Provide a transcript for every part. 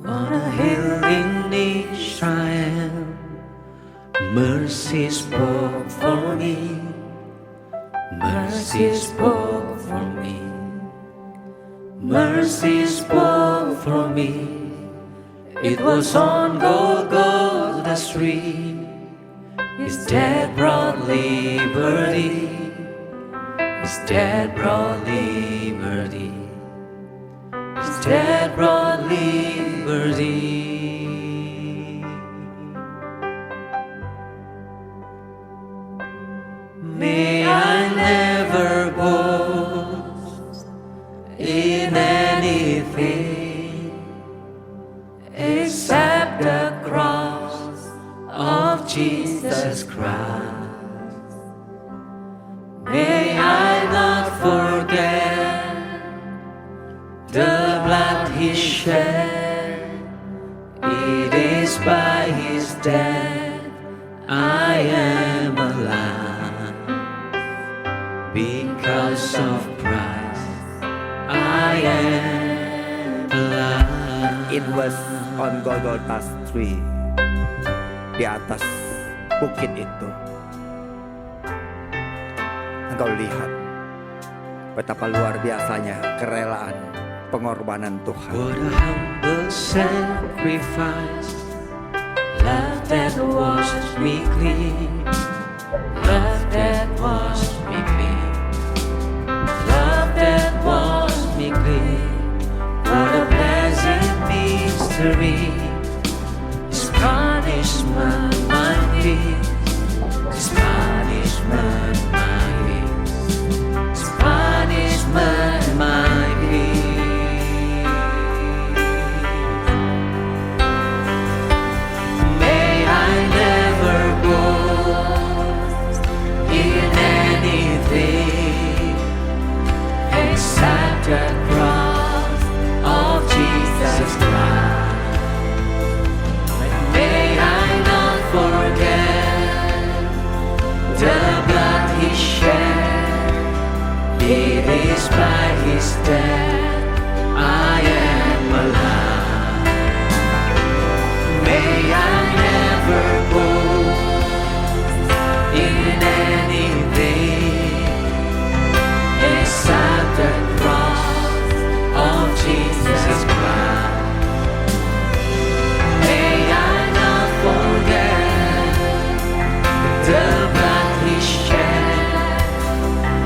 On a hill in Israel, mercy spoke for me. Mercy spoke for me. Mercy spoke for me. It was on Golgotha Street. His death brought liberty. His death brought liberty. His death brought liberty. May I never boast in anything except the cross of Jesus Christ. May I not forget the blood He shed. It is by His death I am alive. Because of Christ I am alive. It was on Golgotha Street, di atas bukit itu. Engkau lihat betapa luar biasanya kerelaan pengorbanan Tuhan. What a humble sacrifice, love that washed me clean, love that washed me clean, love that washed me clean. What a blessed mystery, His punishment my peace, His punishment my peace, His punishment my peace. May I never boast in anything except the cross of Jesus Christ. May I not forget the blood He shed. It is by His death I am alive. May I never boast in anything except the cross of Jesus Christ. May I not forget the blood He shed.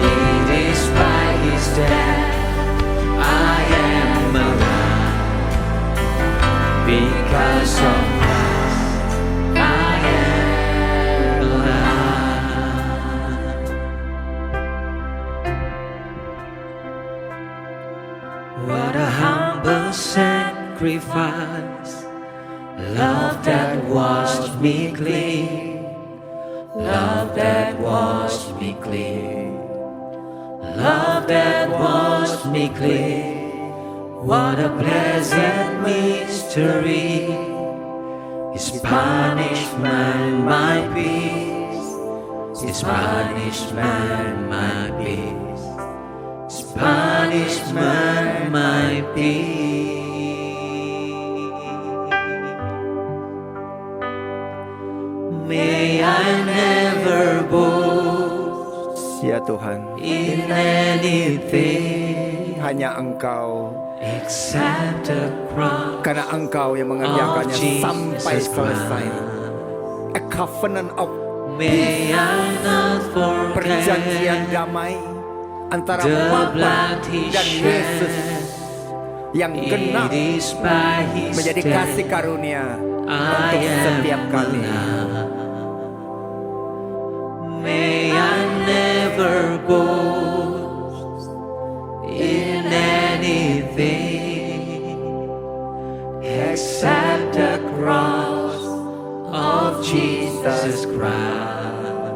It is by His death I am alive. Because of Christ I am alive. What a humble sacrifice, love that washed me clean, love that washed me clean, love that washed me clean. What a blessed mystery, His punishment my peace, His punishment my peace, His punishment my peace. May I never boast Ya Tuhan, in anything hanya Engkau, except the cross karena Engkau yang of mengerjakannya Jesus sampai selesai. Christ. A covenant of May I not perjanjian forget damai antara the Bapa blood He dan Yesus shed. yang genap It is by His menjadi kasih death karunia I untuk setiap am kami. alive. May I never boast in anything except the cross of Jesus Christ.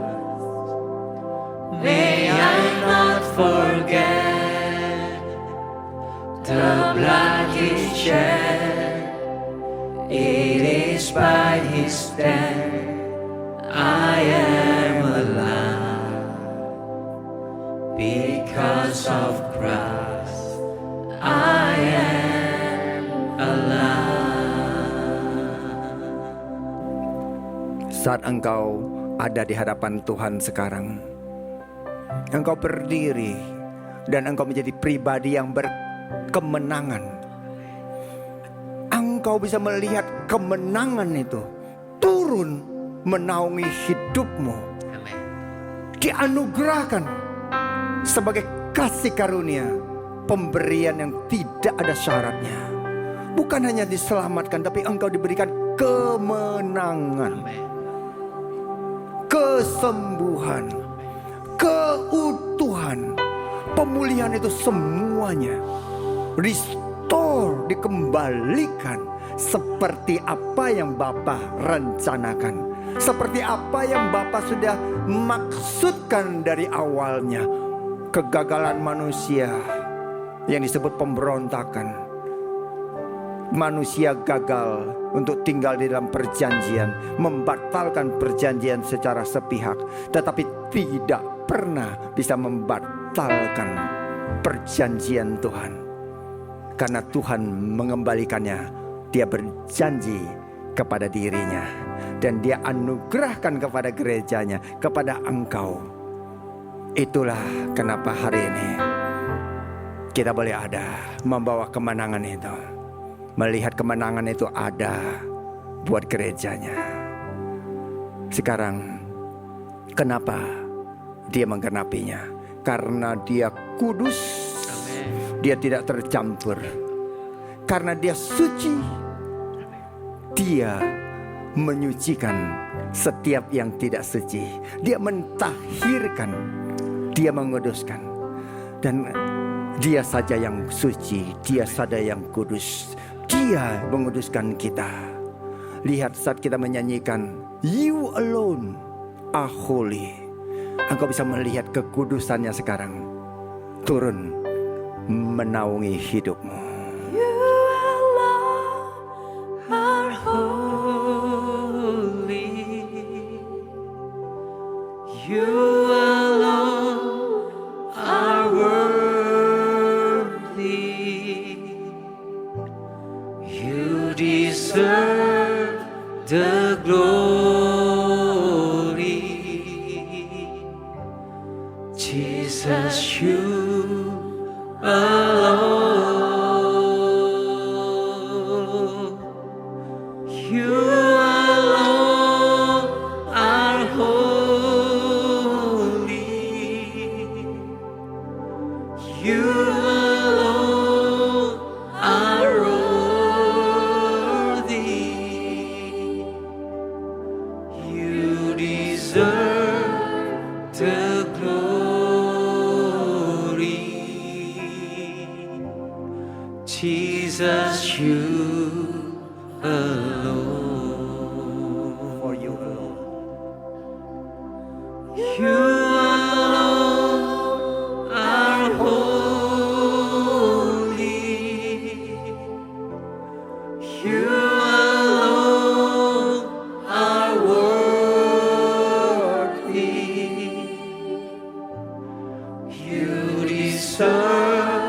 May I not forget the blood He shed. It is by His death I am alive. Because of Christ I am alive. Saat engkau ada di hadapan Tuhan sekarang, engkau berdiri dan engkau menjadi pribadi yang berkemenangan. Engkau bisa melihat kemenangan itu turun menaungi hidupmu. Dianugerahkan sebagai kasih karunia, pemberian yang tidak ada syaratnya. Bukan hanya diselamatkan, tapi engkau diberikan kemenangan, kesembuhan, keutuhan, pemulihan itu semuanya restore, dikembalikan seperti apa yang Bapa rencanakan, seperti apa yang Bapa sudah maksudkan dari awalnya. Kegagalan manusia yang disebut pemberontakan, manusia gagal untuk tinggal di dalam perjanjian, membatalkan perjanjian secara sepihak, tetapi tidak pernah bisa membatalkan perjanjian Tuhan. Karena Tuhan mengembalikannya, Dia berjanji kepada dirinya, dan Dia anugerahkan kepada gerejanya, kepada engkau. Itulah kenapa hari ini kita boleh ada, membawa kemenangan itu, melihat kemenangan itu ada buat gerejanya. Sekarang kenapa Dia menggenapinya? Karena Dia kudus. Dia tidak tercampur. Karena Dia suci, Dia menyucikan setiap yang tidak suci. Dia mentahirkan, Dia menguduskan. Dan Dia saja yang suci, Dia saja yang kudus. Dia menguduskan kita. Lihat saat kita menyanyikan You alone are holy, engkau bisa melihat kekudusannya sekarang turun menaungi hidupmu. You alone are holy. You alone are worthy. You deserve the glory. Jesus, you alone. You alone are holy. You alone are worthy. You deserve the glory. Jesus, you alone. For you alone. You alone are holy. You alone are worthy. You deserve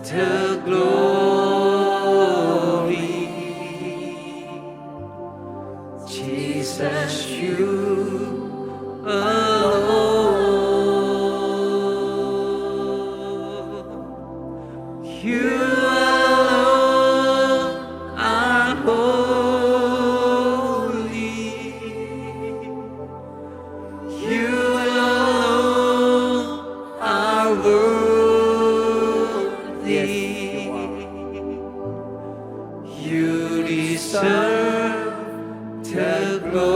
the glory. Jesus, you alone. You alone are holy. You alone are worthy. You deserve the glory.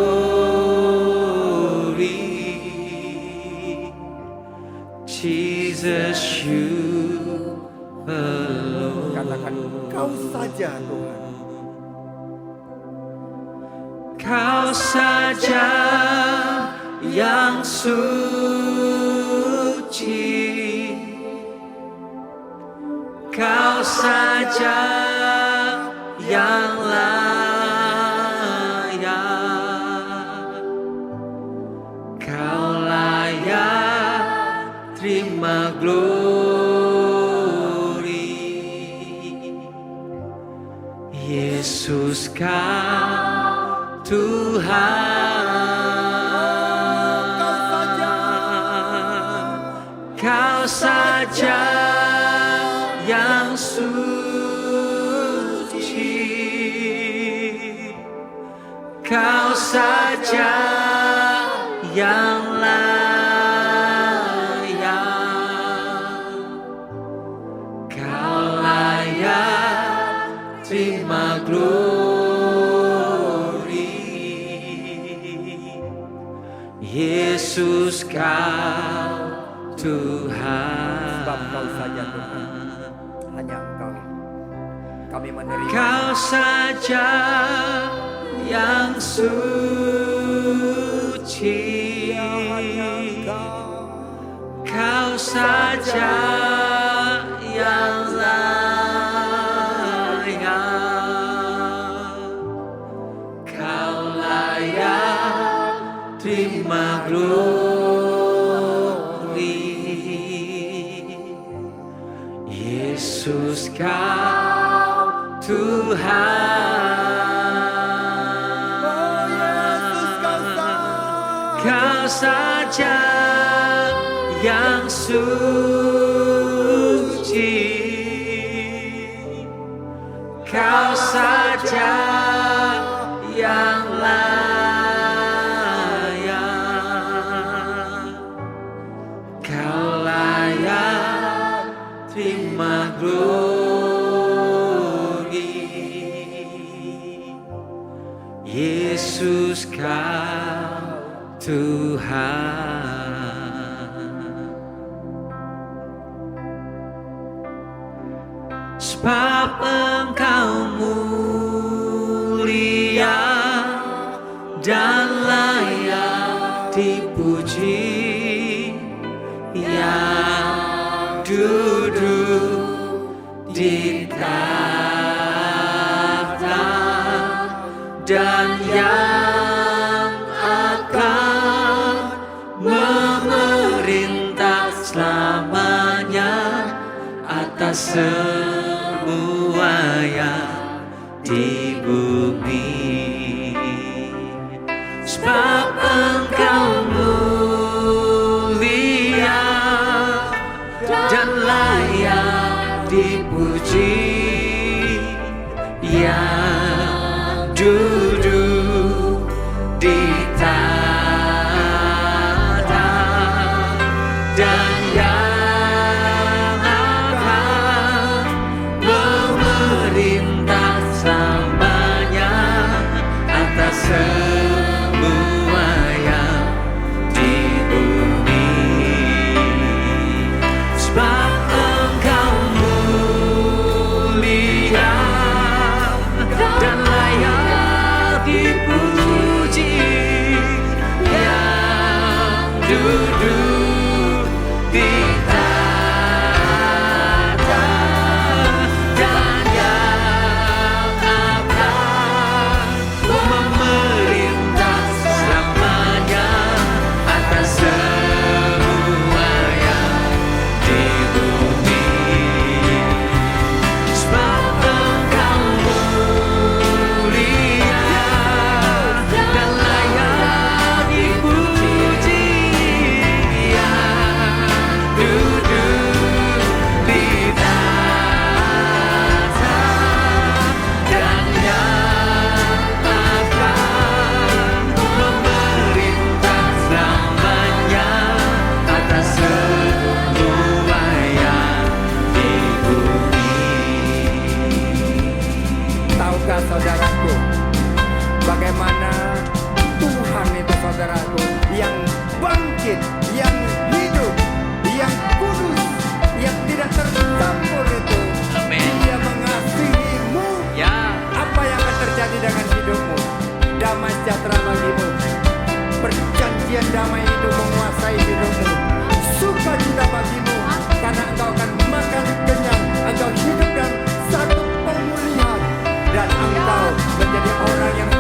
Jesus, you alone. Katakan Kau saja Tuhan. Kau saja yang suci. Kau saja yang layak. Kau layak terima glory. Yesus, Kau Tuhan, Kau saja yang suci, Kau saja yang layak, Kau layak terima glory. Yesus, Kau Tuhan, Sebab Engkau saja Tuhan, hanya Engkau. Kami menerima. Kau saja yang suci, Kau saja yang layak, Kau layak terima glory. Yesus, Kau Tuhan, Kau saja yang suci, Kau saja yang layak, Kau layak terima glory. Yesus, Kau Tuhan. Sebab Engkau mulia dan layak dipuji, yang duduk di tahta dan yang akan memerintah selamanya atas semua yang di bumi. Sebab Engkau mulia dan layak dipuji, yang duduk di tahta dan yang akan memerintah selamanya atas semua yang di bumi. Sebab Engkau mulia dan layak dipuji, yang duduk di tahta dan yang akan memerintah selamanya atas semua yang di bumi. Sebab Engkau mulia dan layak dipuji, yang duduk di tahta dan yang akan memerintah selamanya atas semua yang di bumi. Tahukah saudaraku, bagaimana Tuhan itu saudaraku, yang bangkit, yang hidup, yang kudus, yang tidak tercampur itu. Amin. Dia mengasihimu. Ya, Apa yang akan terjadi dengan hidupmu? Damai sejahtera bagimu. Perjanjian damai itu menguasai hidupmu. Sukacita bagimu, karena engkau akan makan kenyang. Engkau hidup dalam satu pemulihan, dan engkau menjadi orang yang